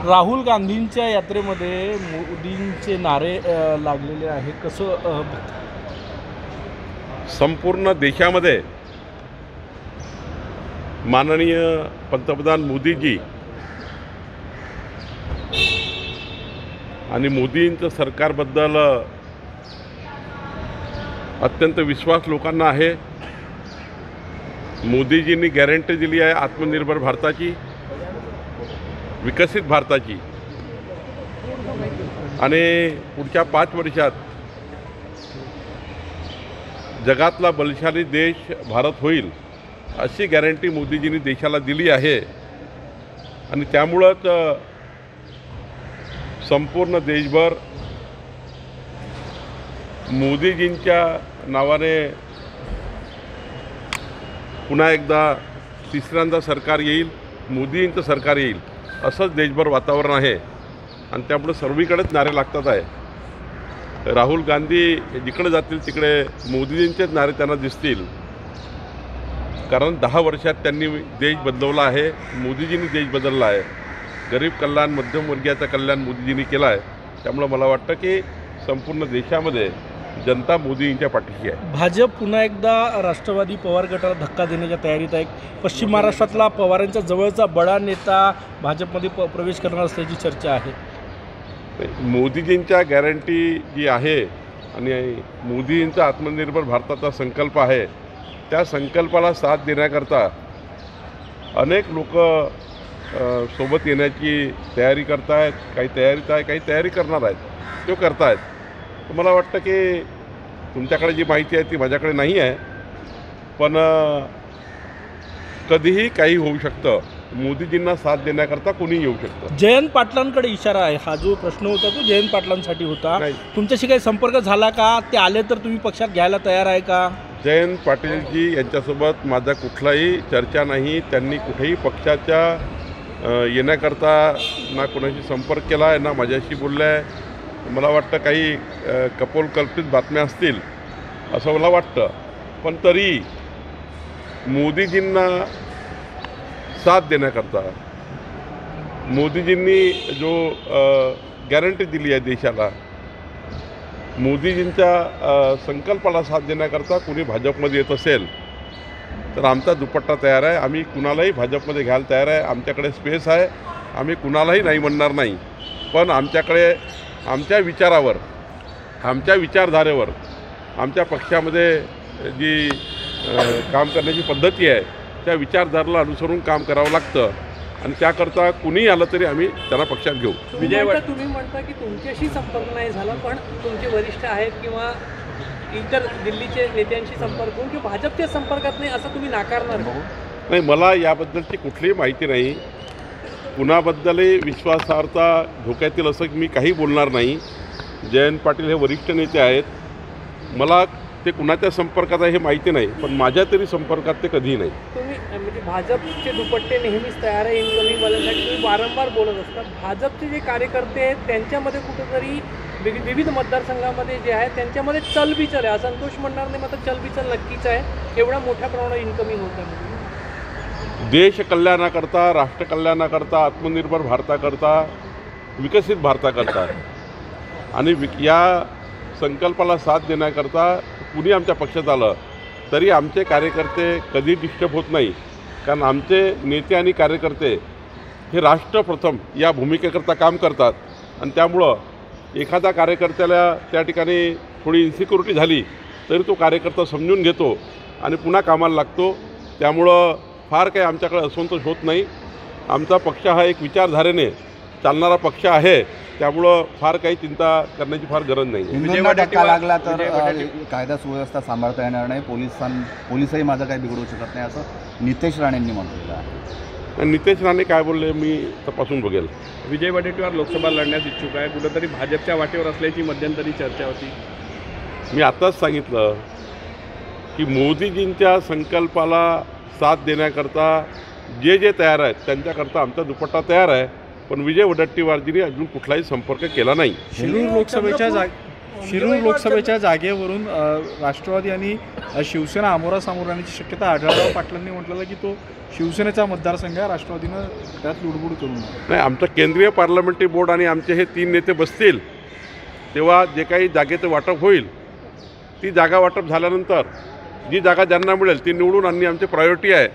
राहुल गांधींच्या यात्रेमध्ये मोदींचे नारे लागलेले आहे, कसं संपूर्ण देशामध्ये माननीय पंतप्रधान मोदीजी आणि मोदींचं सरकारबद्दल अत्यंत विश्वास लोकांना आहे। मोदीजींनी गॅरंटी दिली आहे आत्मनिर्भर भारताची, विकसित भारताची, आणि पुढच्या 5 वर्षात जगातला बलशाली देश भारत होईल अशी गॅरंटी मोदीजींनी देशाला दिली आहे। आणि त्यामुळंच संपूर्ण देशभर मोदीजींच्या नावाने पुन्हा एकदा तिसऱ्यांदा सरकार येईल, मोदींचं सरकार येईल असंच देशभर वातावरण आहे। आणि त्यामुळे सर्वीकडेच नारे लागतात आहे। राहुल गांधी जिकडे जातील तिकडे मोदीजींचेच नारे त्यांना दिसतील, कारण 10 वर्षात त्यांनी देश बदलवला आहे, मोदीजींनी देश बदलला आहे। गरीब कल्याण, मध्यमवर्गीयाचं कल्याण मोदीजींनी केलं आहे। त्यामुळे मला वाटतं की संपूर्ण देशामध्ये जनता मोदींच्या पाठीशी आहे। भाजप पुन्हा एकदा राष्ट्रवादी पवार गटाला धक्का देण्याच्या तयारीत आहे। पश्चिम महाराष्ट्रातला पवारांच्या जवळचा बडा नेता भाजपमध्ये प्रवेश करणार असल्याची चर्चा आहे। मोदीजींच्या गॅरंटी जी आहे आणि मोदींचा आत्मनिर्भर भारताचा संकल्प आहे, त्या संकल्पाला साथ देण्याकरता अनेक लोक सोबत येण्याची तयारी करत आहेत। काही तयारीत आहे, काही तयारी करणार आहेत, ते करत आहेत। मला वाटतं की तुमच्याकडे जी माहिती आहे ती माझ्याकडे नाही आहे, पण कधीही काही होऊ शकतं। मोदीजींना साथ देण्याकरता कोणी येऊ शकतं। जयंत पाटलांकडे इशारा आहे। हा जो प्रश्न होता तो जयंत पाटलांसाठी होता, तुमच्याशी काही संपर्क झाला का? ते आले तर तुम्ही पक्षात घ्यायला तयार आहे का? जयंत पाटीलजी यांच्यासोबत माझा कुठलाही चर्चा नाही। त्यांनी कुठेही पक्षाच्या येण्याकरता ना कोणाशी संपर्क केला आहे, ना माझ्याशी बोललं आहे। मला वाटतं काही कपोलकल्पित बातम्या असतील असं मला वाटतं, पण तरी मोदीजींना साथ देण्याकरता मोदीजींनी जो गॅरंटी दिली आहे देशाला, मोदीजींच्या संकल्पाला साथ देण्याकरता कोणी भाजपमध्ये येत असेल तर आमचा दुपट्टा तयार आहे। आम्ही कुणालाही भाजपमध्ये घ्यायला तयार आहे। आमच्याकडे स्पेस आहे, आम्ही कुणालाही नाही म्हणणार नाही। पण आमच्याकडे आमच्या विचारावर, आमच्या विचारधारेवर, आमच्या पक्षामध्ये जी काम करण्याची पद्धती आहे त्या विचारधारेला अनुसरून काम करावं लागतं, आणि त्याकरता कुणीही आलं तरी आम्ही त्यांना पक्षात घेऊ। तुम्ही म्हणता की तुमच्याशी संपर्क नाही झाला, पण तुमचे वरिष्ठ आहेत किंवा इतर दिल्लीचे नेत्यांशी संपर्क होऊन किंवा भाजपच्या संपर्कात नाही असं तुम्ही नाकारणार का? नाही, मला याबद्दलची कुठलीही माहिती नाही। कुणाबद्दलही विश्वासार्हता धोक्यातील असं मी काही बोलणार नाही। जयंत पाटील हे वरिष्ठ नेते आहेत, मला ते कुणाच्या संपर्कात आहे हे माहिती नाही, पण माझ्या तरी संपर्कात ते कधीही नाही। तुम्ही म्हणजे भाजपचे दुपट्टे नेहमीच तयार आहे इन्कमिंग वाल्यांसाठी, तुम्ही वारंवार बोलत असतात। भाजपचे जे कार्यकर्ते आहेत त्यांच्यामध्ये कुठेतरी विविध मतदारसंघामध्ये जे आहे त्यांच्यामध्ये चलबिचल आहे, असंतोष म्हणणार नाही, मात्र चलबिचल नक्कीच आहे। एवढ्या मोठ्या प्रमाणात इन्कमिंग होत आहे। देश कल्याणाकरता, राष्ट्र कल्याणाकरता, आत्मनिर्भर भारताकरता, विकसित भारताकरता आणि या संकल्पाला साथ देण्याकरता कुणी आमच्या पक्षात आलं तरी आमचे कार्यकर्ते कधी डिस्टर्ब होत नाही, कारण आमचे नेते आणि कार्यकर्ते हे राष्ट्र प्रथम या भूमिकेकरता काम करतात। आणि त्यामुळं एखादा कार्यकर्त्याला त्या ठिकाणी थोडी इन्सिक्युरिटी झाली तरी तो कार्यकर्ता समजून घेतो आणि पुन्हा कामाला लागतो। त्यामुळं फार काही आमच्याकडे असंतोष होत नाही। आमचा पक्ष हा एक विचारधारेने चालणारा पक्ष आहे, त्यामुळं फार काही चिंता करण्याची फार गरज नाही। हिंदूंना धक्का लागला तर कायदा सुव्यवस्था सांभाळता येणार नाही, पोलिसही माझं काही बिघडवू शकत नाही असं नितेश राणेंनी म्हटलेलं आहे। नितेश राणे काय बोलले मी तपासून बघेल। विजय वडेट्टीवार लोकसभा लढण्यास इच्छुक आहे, कुठेतरी भाजपच्या वाटेवर असल्याची मध्यंतरी चर्चा होती। मी आताच सांगितलं की मोदीजींच्या संकल्पाला साथ देण्याकरता जे तयार आहेत त्यांच्याकरता आमचा दुपट्टा तयार आहे, पण विजय वडेट्टीवारजींनी अजून कुठलाही संपर्क केला नाही। शिरूर लोकसभेच्या शिरूर लोकसभेच्या जागेवरून राष्ट्रवादी आणि शिवसेना आमोरासमोर राहण्याची शक्यता आढळराव पाटलांनी म्हटलेलं की तो शिवसेनेचा मतदारसंघ आहे, राष्ट्रवादीनं त्यात लुडबुड करू नये. नाही, आमचं केंद्रीय पार्लमेंटरी बोर्ड आणि आमचे हे 3 नेते बसतील तेव्हा जे काही जागेचं वाटप होईल ती जागा वाटप झाल्यानंतर जी जागा ज्यांना मिळेल ती निवडून आणणे आमची प्रायोरिटी आहे.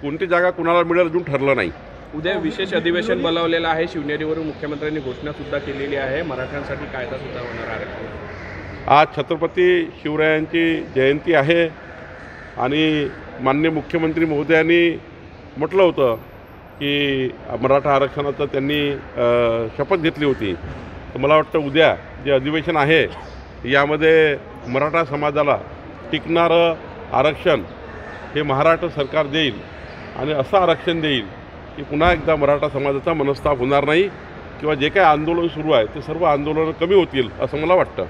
कोणती जागा कुणाला मिळेल अजून ठरलं नाही. उद्या विशेष अधिवेशन बोलावलेलं आहे. शिवनेरीवरून मुख्यमंत्र्यांनी घोषणा सुद्धा केलेली आहे. मराठ्यांसाठी कायदा सुद्धा होणार आहे. आज छत्रपती शिवरायांची जयंती आहे आणि माननीय मुख्यमंत्री महोदयांनी म्हटलं होतं की मराठा आरक्षणाचं त्यांनी शपथ घेतली होती. तर मला वाटतं उद्या जे अधिवेशन आहे यामध्ये मराठा समाजाला टिकणारं आरक्षण हे महाराष्ट्र सरकार देईल आणि असं आरक्षण देईल की पुन्हा एकदा मराठा समाजाचा मनस्ताप होणार नाही किंवा जे काही आंदोलन सुरू आहे ते सर्व आंदोलनं कमी होतील असं मला वाटतं.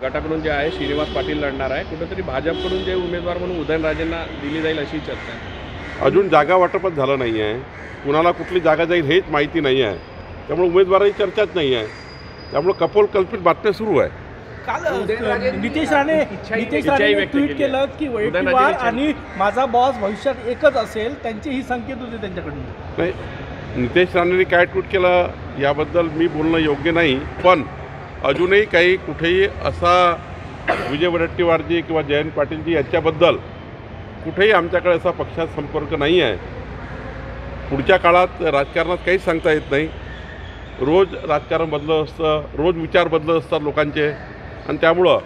गटाकडून जे आहे श्रीनिवास पाटील लढणार आहे. कुठेतरी भाजपकडून जे उमेदवार म्हणून उदयनराजेंना दिली जाईल अशी चर्चा आहे. अजून जागा वाटपच झालं नाही आहे. कुणाला कुठली जागा जाईल हेच माहिती नाही आहे. त्यामुळे उमेदवाराची चर्चाच नाही आहे. त्यामुळे कपोलकल्पित बातम्या सुरू आहे. काल नितेश राणे ट्विट केलं की वैयक्तिकवाद आणि माझा बॉस भविष्यात एकच असेल, त्यांचे ही संकेत होते त्यांच्याकडून. नाही, नितेश राणेंनी काय ट्विट केलं याबद्दल मी बोलणं योग्य नाही. पण अजूनही काही कुठेही असा विजय वडेट्टीवारजी किंवा जयंत पाटीलजी यांच्याबद्दल कुठेही आमच्याकडे असा पक्षात संपर्क नाही आहे. पुढच्या काळात राजकारणात काहीच सांगता येत नाही. रोज राजकारण बदलत असतं, रोज विचार बदलत असतात लोकांचे आणि त्यामुळं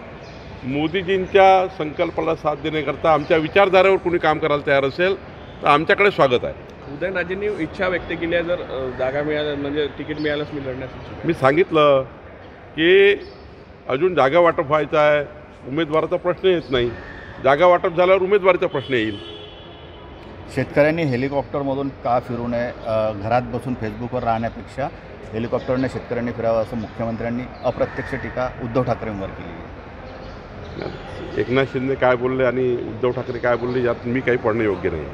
मोदीजींच्या संकल्पाला साथ देण्याकरता आमच्या विचारधारेवर कोणी काम करायला तयार असेल तर आमच्याकडे स्वागत आहे. उदयनराजेंनी इच्छा व्यक्त केली आहे जर जागा मिळाल्या म्हणजे तिकीट मिळालंच मी लढण्यासाठी. मी सांगितलं की अजून जागा वाटप व्हायचं आहे, उमेदवाराचा प्रश्न येत नाही. जागा वाटप झाल्यावर उमेदवारीचा प्रश्न येईल. शेतकऱ्यांनी हेलिकॉप्टरमधून का फिरू नये, घरात बसून फेसबुकवर राहण्यापेक्षा हेलिकॉप्टरने शेतकऱ्यांनी फिरावं असं मुख्यमंत्र्यांनी अप्रत्यक्ष टीका उद्धव ठाकरेंवर केली आहे. एकनाथ शिंदे काय बोलले आणि उद्धव ठाकरे काय बोलले यात मी काही पडणं योग्य नाही.